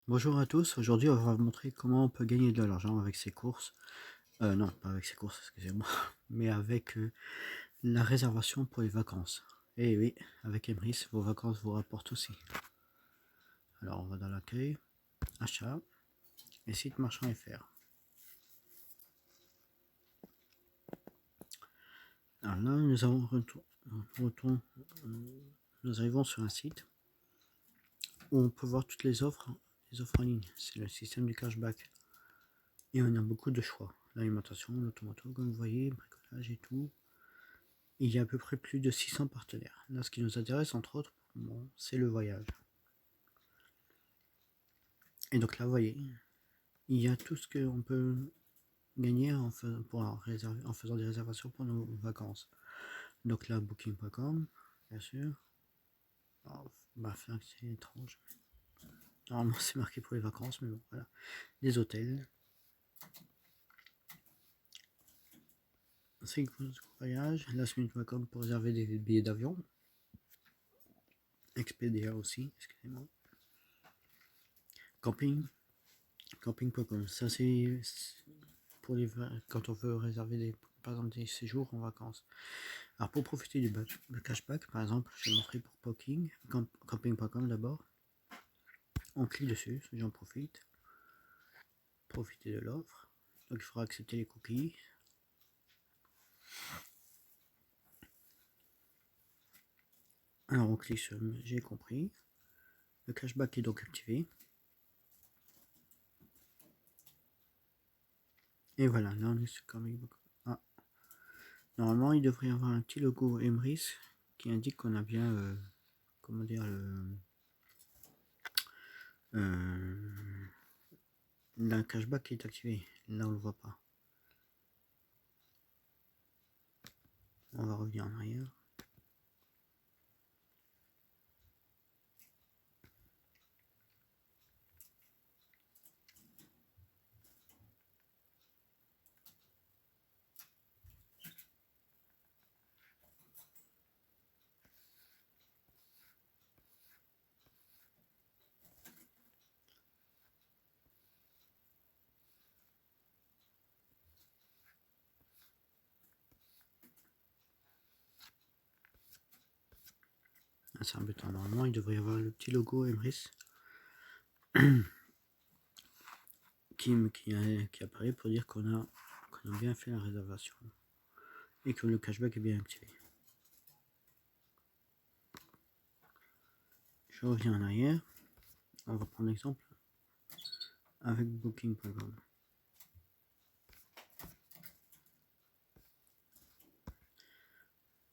Bonjour à tous, aujourd'hui on va vous montrer comment on peut gagner de l'argent avec ses courses. Non, pas avec ses courses, excusez-moi, mais avec la réservation pour les vacances. Et oui, avec Emrys, vos vacances vous rapportent aussi. Alors on va dans l'accueil, achat, et site marchand FR. Alors là, nous arrivons sur un site où on peut voir toutes les offres en ligne. C'est le système du cashback. Et on a beaucoup de choix. L'alimentation, l'automoto, comme vous voyez, bricolage et tout. Il y a à peu près plus de 600 partenaires. Là, ce qui nous intéresse, entre autres, bon, c'est le voyage. Et donc là, vous voyez, il y a tout ce qu'on peut gagner en faisant des réservations pour nos vacances. Donc là, booking.com, bien sûr. Alors, bah, c'est étrange. Normalement, c'est marqué pour les vacances, mais bon, voilà. Des hôtels. C'est voyage. Lastminute.com pour réserver des billets d'avion. Expedia aussi, excusez-moi. Camping. Camping.com, ça c'est pour quand on veut réserver par exemple des séjours en vacances. Alors pour profiter du cashback, par exemple, je vais montrer pour Booking, camping.com d'abord. On clique dessus, j'en profite. Profiter de l'offre. Donc il faudra accepter les cookies. Alors on clique sur j'ai compris. Le cashback est donc activé. Et voilà, là on est sur camping.com. Ah. Normalement il devrait y avoir un petit logo Emrys qui indique qu'on a bien comment dire le cashback est activé. Là on le voit pas. On va revenir en arrière. Ah, c'est embêtant. Normalement, il devrait y avoir le petit logo Emrys qui apparaît pour dire qu'on a bien fait la réservation et que le cashback est bien activé. Je reviens en arrière. On va prendre l'exemple avec booking.com.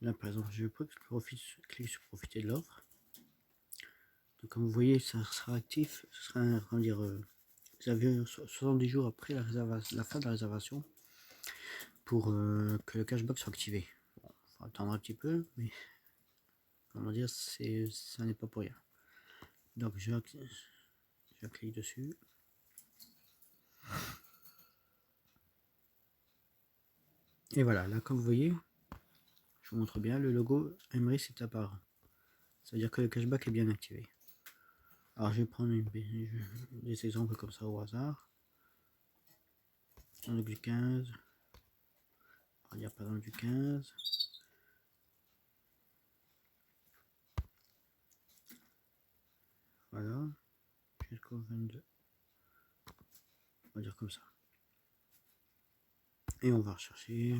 Là, par exemple, je clique sur profiter de l'offre. Donc, comme vous voyez, ça sera actif. Ce sera vous avez 70 jours après la fin de la réservation pour que le cashback soit activé. Bon, il faut attendre un petit peu, mais comment dire, ça n'est pas pour rien. Donc je clique dessus. Et voilà, là comme vous voyez, je vous montre bien, le logo Emrys est apparu. Ça veut dire que le cashback est bien activé. Alors je vais prendre des exemples comme ça au hasard. On a du 15. On va dire par exemple du 15. Voilà. Jusqu'au 22. On va dire comme ça. Et on va rechercher.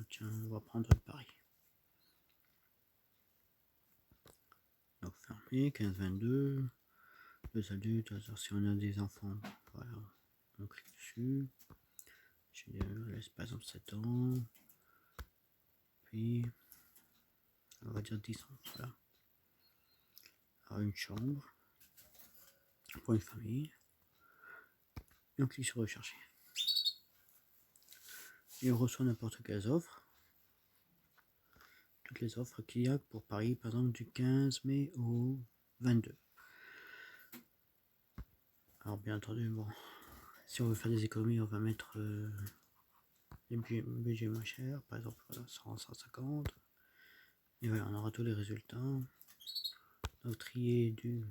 Tiens, on va prendre Paris. Donc fermé, 15-22. 2 adultes, alors si on a des enfants, voilà, on clique dessus. Je laisse par exemple 7 ans. Puis on va dire 10 ans, voilà. Alors une chambre pour une famille. Et on clique sur rechercher. Et on reçoit n'importe quelles offres. Toutes les offres qu'il y a pour Paris, par exemple du 15 mai au 22. Alors bien entendu, bon, si on veut faire des économies, on va mettre les budgets moins chers, par exemple 100, 150. Et voilà, on aura tous les résultats. Donc trier du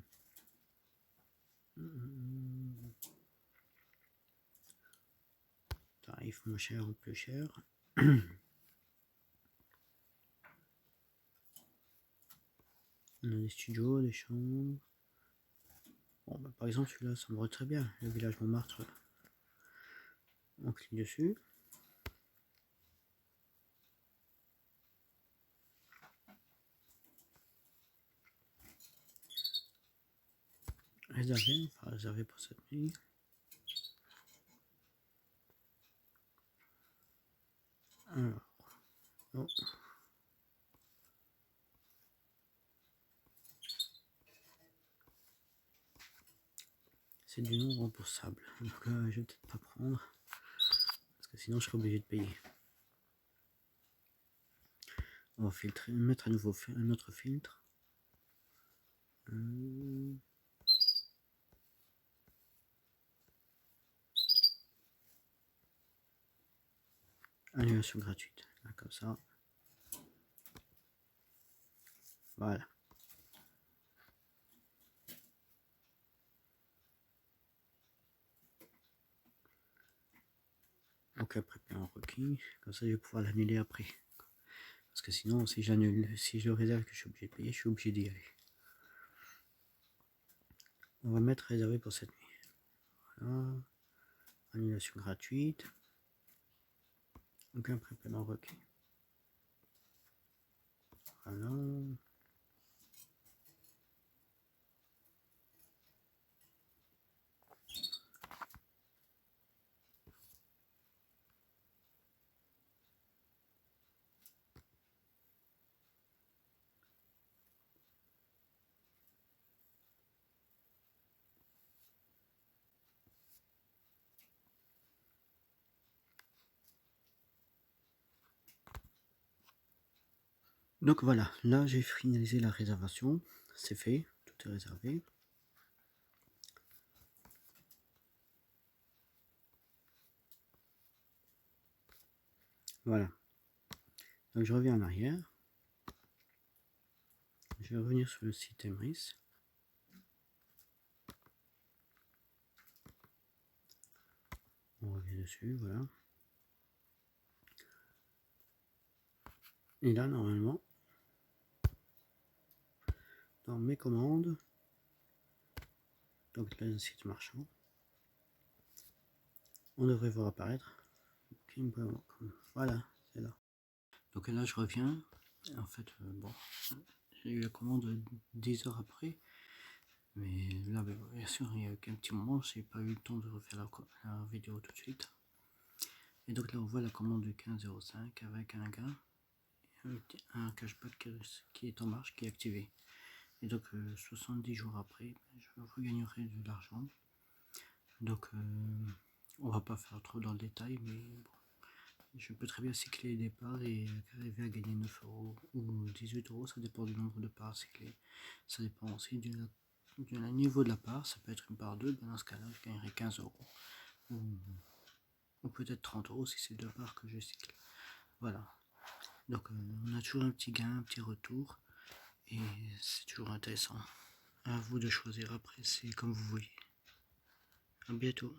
tarifs moins chers ou plus chers. On a des studios, des chambres. Bon, bah, par exemple, celui-là, ça me va très bien. Le village Montmartre, on clique dessus. Réserver, enfin réserver pour cette nuit. Alors, oh. C'est du non remboursable. Donc là, je vais peut-être pas prendre. Parce que sinon, je serai obligé de payer. On va filtrer, mettre à nouveau un autre filtre. Annulation gratuite. Là, comme ça. Voilà. Donc après paiement requis. Comme ça, je vais pouvoir l'annuler après. Parce que sinon, si j'annule, si je le réserve que je suis obligé de payer, je suis obligé d'y aller. On va mettre réservé pour cette nuit. Voilà. Annulation gratuite. Aucun prépaiement requis. Voilà. Donc voilà, là j'ai finalisé la réservation, c'est fait, tout est réservé. Voilà, donc je reviens en arrière, je vais revenir sur le site Emrys. On revient dessus, voilà. Et là normalement, dans mes commandes, donc là le site marchand, on devrait voir apparaître. Voilà, c'est là. Donc là je reviens, en fait bon, j'ai eu la commande 10 heures après, mais là bien sûr il y a qu'un petit moment, j'ai pas eu le temps de refaire la vidéo tout de suite. Et donc là on voit la commande du 15,05 avec un gain, un cashback qui est en marche, qui est activé. Et donc 70 jours après, je regagnerai de l'argent. Donc on va pas faire trop dans le détail, mais bon, je peux très bien cycler les parts et arriver à gagner 9 euros ou 18 euros, ça dépend du nombre de parts cyclées. Ça dépend aussi du niveau de la part, ça peut être une part 2, ben dans ce cas-là je gagnerai 15 euros. Ou peut-être 30 euros si c'est 2 parts que je cycle. Voilà. Donc on a toujours un petit gain, un petit retour. Et c'est toujours intéressant. À vous de choisir après, c'est comme vous voyez. À bientôt.